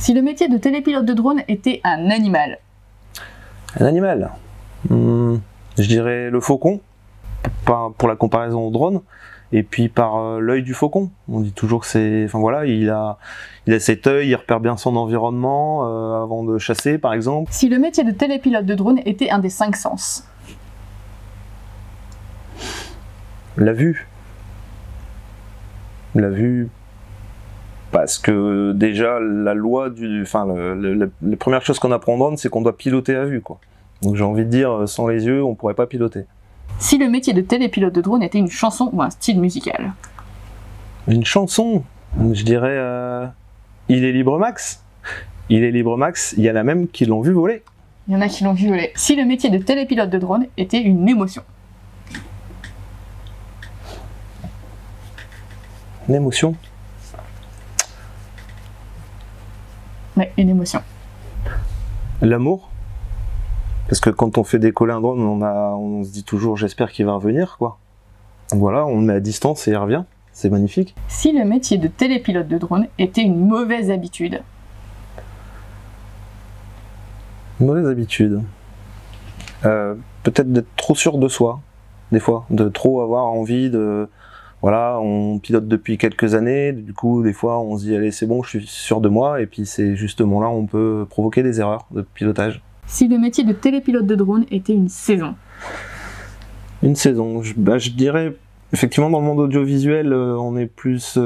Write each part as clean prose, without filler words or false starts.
Si le métier de télépilote de drone était un animal. Un animal, je dirais le faucon, pour la comparaison au drone, et puis par l'œil du faucon. On dit toujours que c'est, enfin voilà, il a cet œil, il repère bien son environnement avant de chasser, par exemple. Si le métier de télépilote de drone était un des 5 sens. La vue. La vue, parce que déjà la loi la première chose qu'on apprend en drone, c'est qu'on doit piloter à vue, quoi. Donc j'ai envie de dire, sans les yeux, on pourrait pas piloter. Si le métier de télépilote de drone était une chanson ou un style musical. Une chanson, je dirais Il est libre Max. Il est libre Max, il y en a même qui l'ont vu voler. Il y en a qui l'ont vu voler. Si le métier de télépilote de drone était une émotion. Une émotion. Ouais, une émotion. L'amour. Parce que quand on fait décoller un drone, on se dit toujours j'espère qu'il va revenir, quoi. Donc voilà, on le met à distance et il revient. C'est magnifique. Si le métier de télépilote de drone était une mauvaise habitude. Une mauvaise habitude. Peut-être d'être trop sûr de soi, des fois. De trop avoir envie de... Voilà, on pilote depuis quelques années, du coup, des fois, on se dit, allez, c'est bon, je suis sûr de moi, et puis c'est justement là où on peut provoquer des erreurs de pilotage. Si le métier de télépilote de drone était une saison. Une saison, je dirais, effectivement, dans le monde audiovisuel, on est plus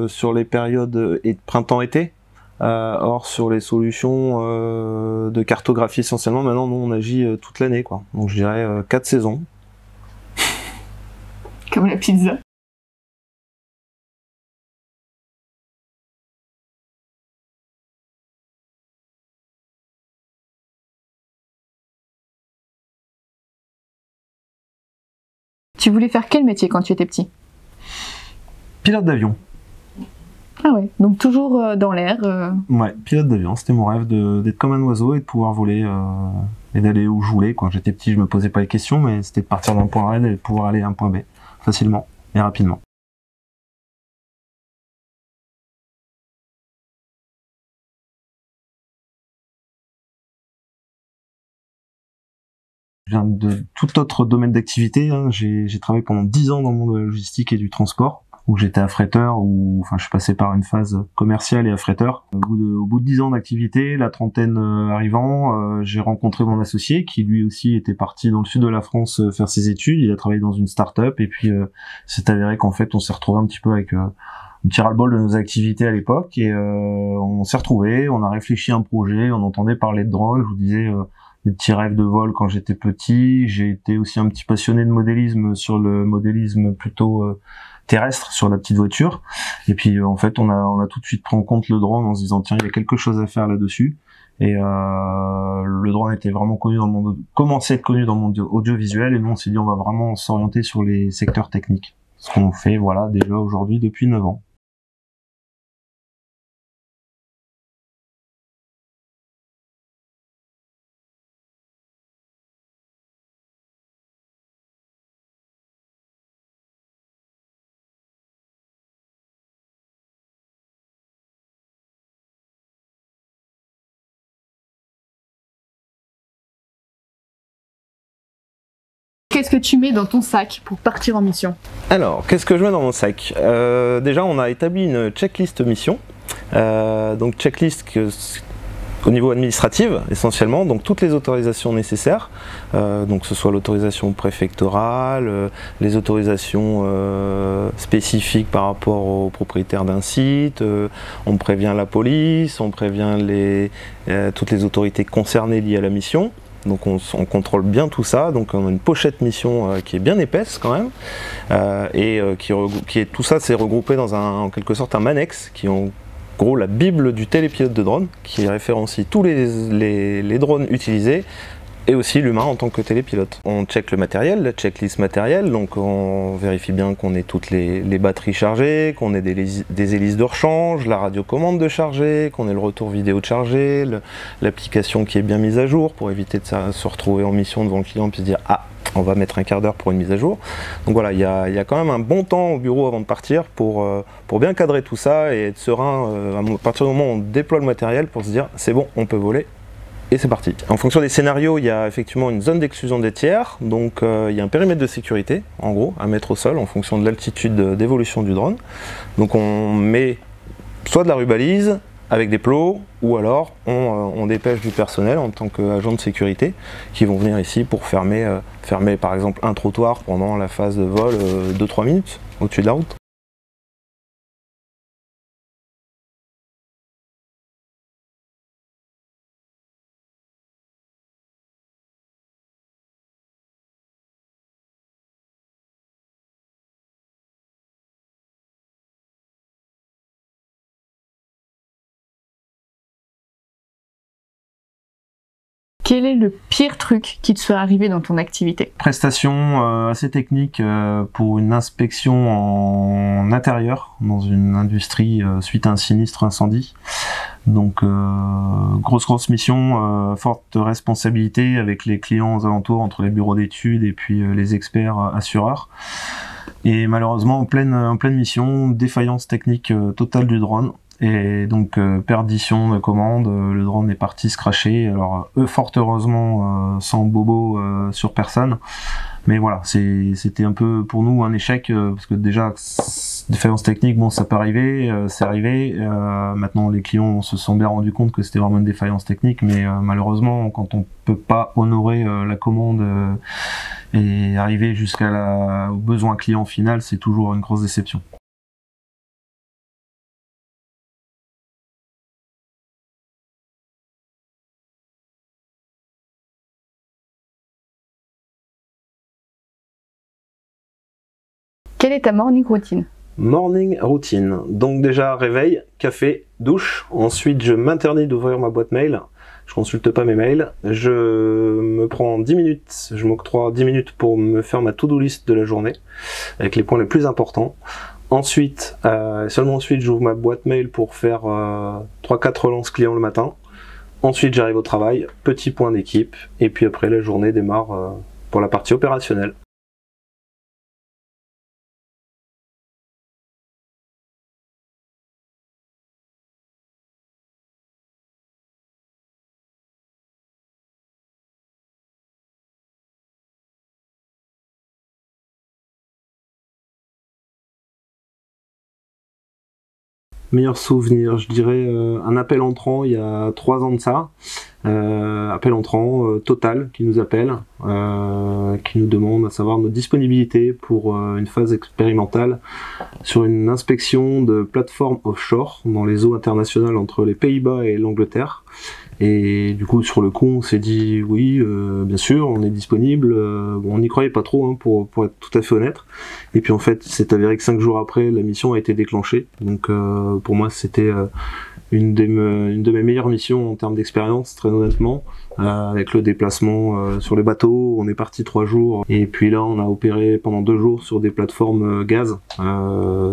sur les périodes printemps-été. Or, sur les solutions de cartographie, essentiellement, maintenant, nous, on agit toute l'année, quoi. Donc, je dirais 4 saisons. Comme la pizza. Tu voulais faire quel métier quand tu étais petit? Pilote d'avion. Ah ouais, donc toujours dans l'air. Ouais, pilote d'avion, c'était mon rêve d'être comme un oiseau et de pouvoir voler et d'aller où je voulais. Quand j'étais petit, je me posais pas les questions, mais c'était de partir d'un point A et de pouvoir aller à un point B facilement et rapidement. Je viens de tout autre domaine d'activité, hein. J'ai travaillé pendant 10 ans dans le monde de la logistique et du transport, où j'étais affréteur, je suis passé par une phase commerciale et affréteur. Au bout de 10 ans d'activité, la trentaine arrivant, j'ai rencontré mon associé, qui lui aussi était parti dans le sud de la France faire ses études. Il a travaillé dans une start-up, et puis c'est avéré qu'en fait, on s'est retrouvé un petit peu avec un petit ras-le-bol de nos activités à l'époque, et on s'est retrouvés, on a réfléchi à un projet, on entendait parler de drone, je vous disais... des petits rêves de vol quand j'étais petit. J'ai été aussi un petit passionné de modélisme, sur le modélisme plutôt terrestre, sur la petite voiture. Et puis en fait, on a tout de suite pris en compte le drone en se disant tiens, il y a quelque chose à faire là-dessus. Et le drone était vraiment connu dans le monde, commençait à être connu dans le monde audiovisuel. Et nous, on s'est dit on va vraiment s'orienter sur les secteurs techniques. Ce qu'on fait, voilà, déjà aujourd'hui depuis 9 ans. Qu'est-ce que tu mets dans ton sac pour partir en mission? Alors, qu'est-ce que je mets dans mon sac? Déjà, on a établi une checklist mission. Donc, checklist au niveau administratif, essentiellement, donc toutes les autorisations nécessaires, donc que ce soit l'autorisation préfectorale, les autorisations spécifiques par rapport aux propriétaires d'un site, on prévient la police, on prévient toutes les autorités concernées liées à la mission. Donc on contrôle bien tout ça, donc on a une pochette mission qui est bien épaisse quand même, tout ça c'est regroupé dans en quelque sorte un annexe qui est en gros la bible du télépilote de drone, qui référencie tous les drones utilisés, et aussi l'humain en tant que télépilote. On check le matériel, la checklist matériel, donc on vérifie bien qu'on ait toutes les batteries chargées, qu'on ait des hélices de rechange, la radiocommande de charger, qu'on ait le retour vidéo de charger, l'application qui est bien mise à jour pour éviter de se retrouver en mission devant le client et se dire « Ah, on va mettre un quart d'heure pour une mise à jour. Donc voilà, il y a quand même un bon temps au bureau avant de partir pour bien cadrer tout ça et être serein à partir du moment où on déploie le matériel pour se dire c'est bon, on peut voler. Et c'est parti. En fonction des scénarios, il y a effectivement une zone d'exclusion des tiers, donc il y a un périmètre de sécurité, en gros, à mettre au sol en fonction de l'altitude d'évolution du drone. Donc on met soit de la rubalise avec des plots, ou alors on dépêche du personnel en tant qu'agent de sécurité qui vont venir ici pour fermer par exemple un trottoir pendant la phase de vol 2-3 minutes au-dessus de la route. Quel est le pire truc qui te soit arrivé dans ton activité? Prestation assez technique pour une inspection en intérieur dans une industrie suite à un sinistre incendie. Donc grosse mission, forte responsabilité avec les clients aux alentours, entre les bureaux d'études et puis les experts assureurs. Et malheureusement en pleine mission, défaillance technique totale du drone. Et donc perdition de commande, le drone est parti se crasher, alors fort heureusement sans bobo sur personne, mais voilà, c'était un peu pour nous un échec, parce que déjà défaillance technique, bon ça peut arriver, c'est arrivé, maintenant les clients se sont bien rendus compte que c'était vraiment une défaillance technique, mais malheureusement quand on peut pas honorer la commande et arriver jusqu'à au besoin client final, c'est toujours une grosse déception. Quelle est ta morning routine? Morning routine. Donc déjà réveil, café, douche. Ensuite je m'interdis d'ouvrir ma boîte mail. Je consulte pas mes mails. Je me prends 10 minutes, je m'octroie 10 minutes pour me faire ma to-do list de la journée avec les points les plus importants. Ensuite, seulement ensuite j'ouvre ma boîte mail pour faire 3-4 relances clients le matin. Ensuite j'arrive au travail, petit point d'équipe, et puis après la journée démarre pour la partie opérationnelle. Meilleur souvenir, je dirais un appel entrant il y a 3 ans de ça, appel entrant Total qui nous appelle, qui nous demande à savoir notre disponibilité pour une phase expérimentale sur une inspection de plateformes offshore dans les eaux internationales entre les Pays-Bas et l'Angleterre. Et du coup sur le coup on s'est dit oui bien sûr on est disponible, bon, on n'y croyait pas trop hein, pour être tout à fait honnête, et puis en fait c'est avéré que 5 jours après la mission a été déclenchée, donc pour moi c'était une de mes meilleures missions en termes d'expérience, très honnêtement, avec le déplacement sur les bateaux. On est parti 3 jours, et puis là on a opéré pendant 2 jours sur des plateformes gaz,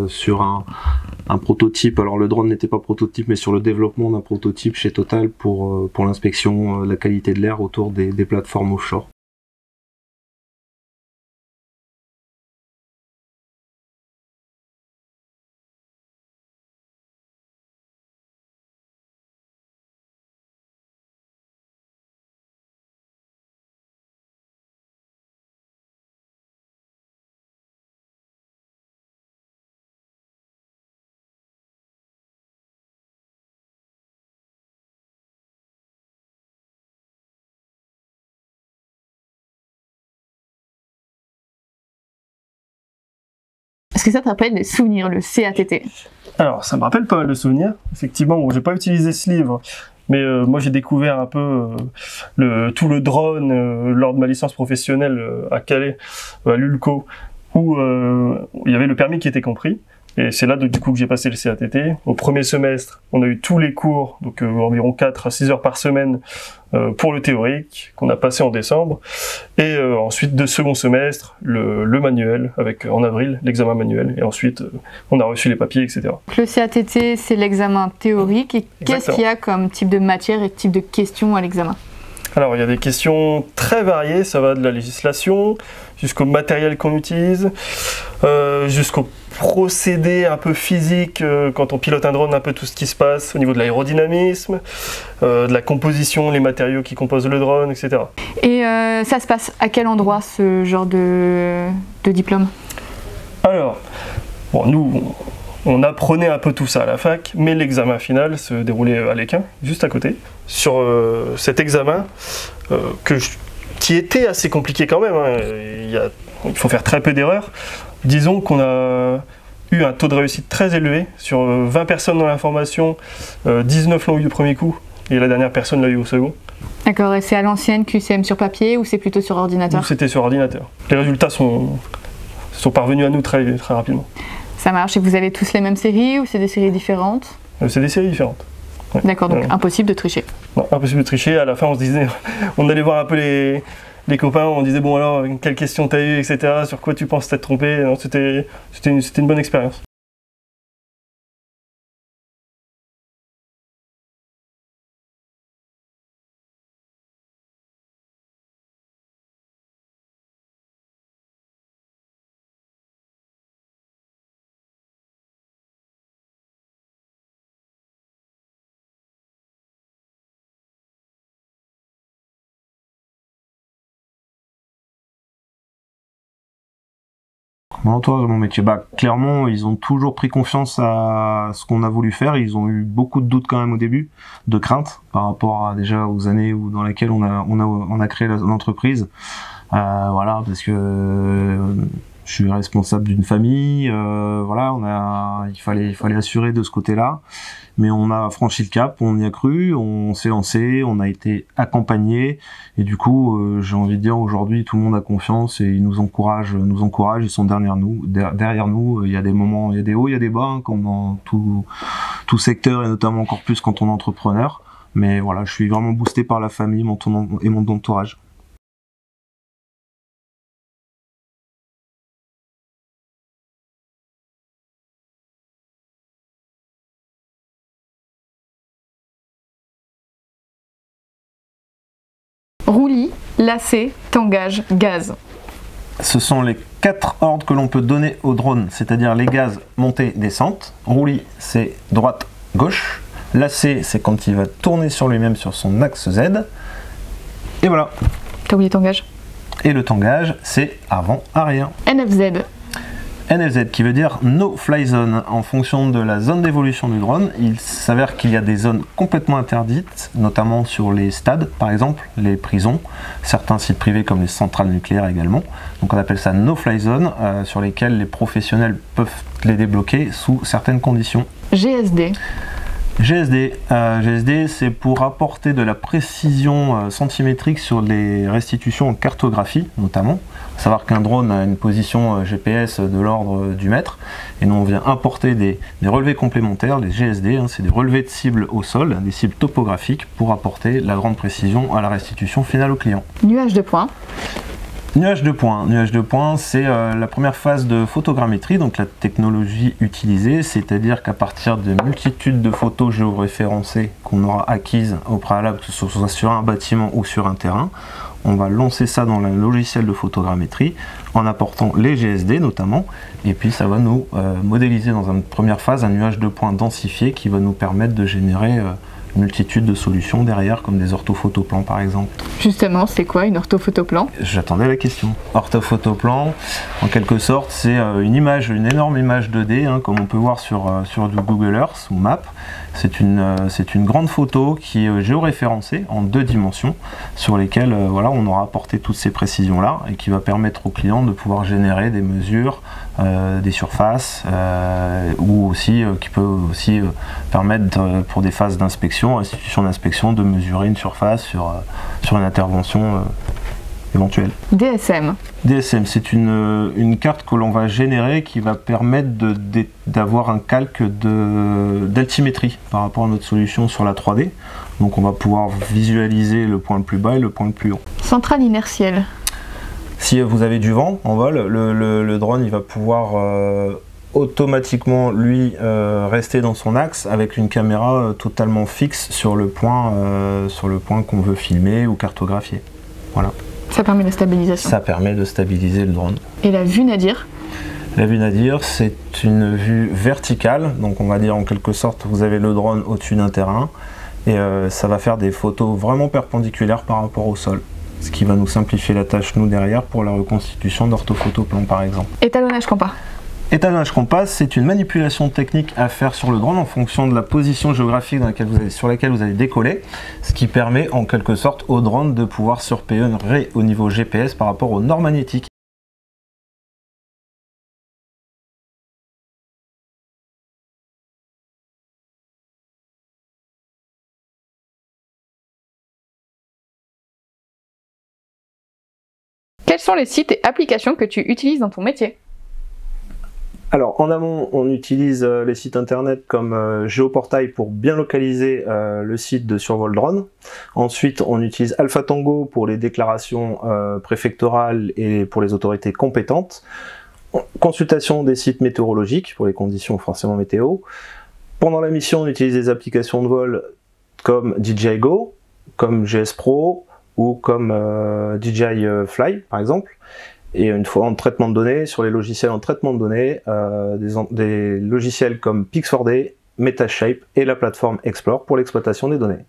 sur un prototype. Alors le drone n'était pas prototype, mais sur le développement d'un prototype chez Total pour l'inspection de la qualité de l'air autour des plateformes offshore. Est-ce que ça te rappelle des souvenirs, le CATT? Alors, ça me rappelle pas mal de souvenirs. Effectivement, bon, j'ai pas utilisé ce livre, mais moi j'ai découvert un peu tout le drone lors de ma licence professionnelle à Calais, à l'ULCO, où il y avait le permis qui était compris. Et c'est là du coup que j'ai passé le CATT. Au premier semestre, on a eu tous les cours, donc environ 4 à 6 heures par semaine pour le théorique, qu'on a passé en décembre. Et ensuite, de second semestre, le manuel, avec en avril, l'examen manuel. Et ensuite, on a reçu les papiers, etc. Le CATT, c'est l'examen théorique. Et qu'est-ce qu'il y a comme type de matière et type de questions à l'examen? Alors, il y a des questions très variées, ça va de la législation jusqu'au matériel qu'on utilise, jusqu'au procédé un peu physique, quand on pilote un drone, un peu tout ce qui se passe au niveau de l'aérodynamisme, de la composition, les matériaux qui composent le drone, etc. Et ça se passe à quel endroit, ce genre de diplôme? Alors, bon, nous, on apprenait un peu tout ça à la fac, mais l'examen final se déroulait à l'Équin, juste à côté. Sur cet examen, qui était assez compliqué quand même, hein, il faut faire très peu d'erreurs. Disons qu'on a eu un taux de réussite très élevé. Sur 20 personnes dans la formation, 19 l'ont eu du premier coup, et la dernière personne l'a eu au second. D'accord, et c'est à l'ancienne QCM sur papier ou c'est plutôt sur ordinateur? Nous, c'était sur ordinateur. Les résultats sont parvenus à nous très, très rapidement. Ça marche, et vous avez tous les mêmes séries ou c'est des séries différentes? C'est des séries différentes. Ouais. D'accord, donc impossible de tricher. Non, impossible de tricher. À la fin, on se disait, on allait voir un peu les copains, on disait bon alors, quelle question t'as eu, etc. Sur quoi tu penses t'être trompé. Non, c'était une bonne expérience. Mon entourage de mon métier, clairement, ils ont toujours pris confiance à ce qu'on a voulu faire. Ils ont eu beaucoup de doutes quand même au début, de crainte par rapport à déjà aux années dans lesquelles on a créé l'entreprise. Voilà, parce que je suis responsable d'une famille. Voilà, il fallait assurer de ce côté-là. Mais on a franchi le cap, on y a cru, on s'est lancé, on a été accompagné, et du coup, j'ai envie de dire aujourd'hui, tout le monde a confiance et ils nous encouragent, ils sont derrière nous. Il y a des moments, il y a des hauts, il y a des bas, hein, comme dans tout secteur et notamment encore plus quand on est entrepreneur. Mais voilà, je suis vraiment boosté par la famille et mon entourage. Roulis, lacet, tangage, gaz. Ce sont les 4 ordres que l'on peut donner au drone, c'est-à-dire les gaz montée-descente. Roulis, c'est droite-gauche. Lacet, c'est quand il va tourner sur lui-même sur son axe Z. Et voilà. T'as oublié tangage. Et le tangage, c'est avant-arrière. NFZ. NFZ qui veut dire No Fly Zone. En fonction de la zone d'évolution du drone, il s'avère qu'il y a des zones complètement interdites, notamment sur les stades par exemple, les prisons, certains sites privés comme les centrales nucléaires également. Donc on appelle ça No Fly Zone, sur lesquelles les professionnels peuvent les débloquer sous certaines conditions. GSD. GSD, c'est pour apporter de la précision centimétrique sur les restitutions en cartographie notamment. Il faut savoir qu'un drone a une position GPS de l'ordre du mètre, et nous on vient importer des relevés complémentaires, les GSD, hein, c'est des relevés de cibles au sol, des cibles topographiques pour apporter la grande précision à la restitution finale au client. Nuage de points. Nuage de points, c'est la première phase de photogrammétrie, donc la technologie utilisée, c'est-à-dire qu'à partir de multitudes de photos géoréférencées qu'on aura acquises au préalable, que ce soit sur un bâtiment ou sur un terrain, on va lancer ça dans le logiciel de photogrammétrie en apportant les GSD notamment, et puis ça va nous modéliser dans une première phase un nuage de points densifié qui va nous permettre de générer multitude de solutions derrière, comme des orthophotоplans par exemple. Justement, c'est quoi une orthophotoplan? J'attendais la question. Orthophotoplan, en quelque sorte, c'est une énorme image 2D, hein, comme on peut voir sur du Google Earth ou Map. C'est une grande photo qui est géoréférencée en 2 dimensions, sur lesquelles voilà, on aura apporté toutes ces précisions-là, et qui va permettre au client de pouvoir générer des mesures, des surfaces, ou aussi qui peut aussi permettre pour des phases d'inspection, restitution d'inspection, de mesurer une surface sur une intervention éventuelle. DSM. DSM, c'est une carte que l'on va générer qui va permettre d'avoir un calque d'altimétrie par rapport à notre solution sur la 3D. Donc on va pouvoir visualiser le point le plus bas et le point le plus haut. Centrale inertielle. Si vous avez du vent en vol, le drone il va pouvoir automatiquement lui rester dans son axe avec une caméra totalement fixe sur le point qu'on veut filmer ou cartographier. Voilà. Ça permet la stabilisation. Ça permet de stabiliser le drone. Et la vue nadir? La vue nadir, c'est une vue verticale, donc on va dire en quelque sorte vous avez le drone au-dessus d'un terrain et ça va faire des photos vraiment perpendiculaires par rapport au sol. Ce qui va nous simplifier la tâche nous derrière pour la reconstitution d'orthophotoplan par exemple. Étalonnage Compas. Étalonnage Compas, c'est une manipulation technique à faire sur le drone en fonction de la position géographique sur laquelle vous allez décoller, ce qui permet en quelque sorte au drone de pouvoir se repérer au niveau GPS par rapport au nord magnétique. Quels sont les sites et applications que tu utilises dans ton métier? Alors en amont, on utilise les sites internet comme Géoportail pour bien localiser le site de survol drone. Ensuite, on utilise Alpha Tango pour les déclarations préfectorales et pour les autorités compétentes. Consultation des sites météorologiques pour les conditions forcément météo. Pendant la mission, on utilise des applications de vol comme DJI Go, comme GS Pro ou comme DJI Fly par exemple. Et une fois en traitement de données, sur les logiciels en traitement de données, des logiciels comme Pix4D, Metashape et la plateforme Explore pour l'exploitation des données.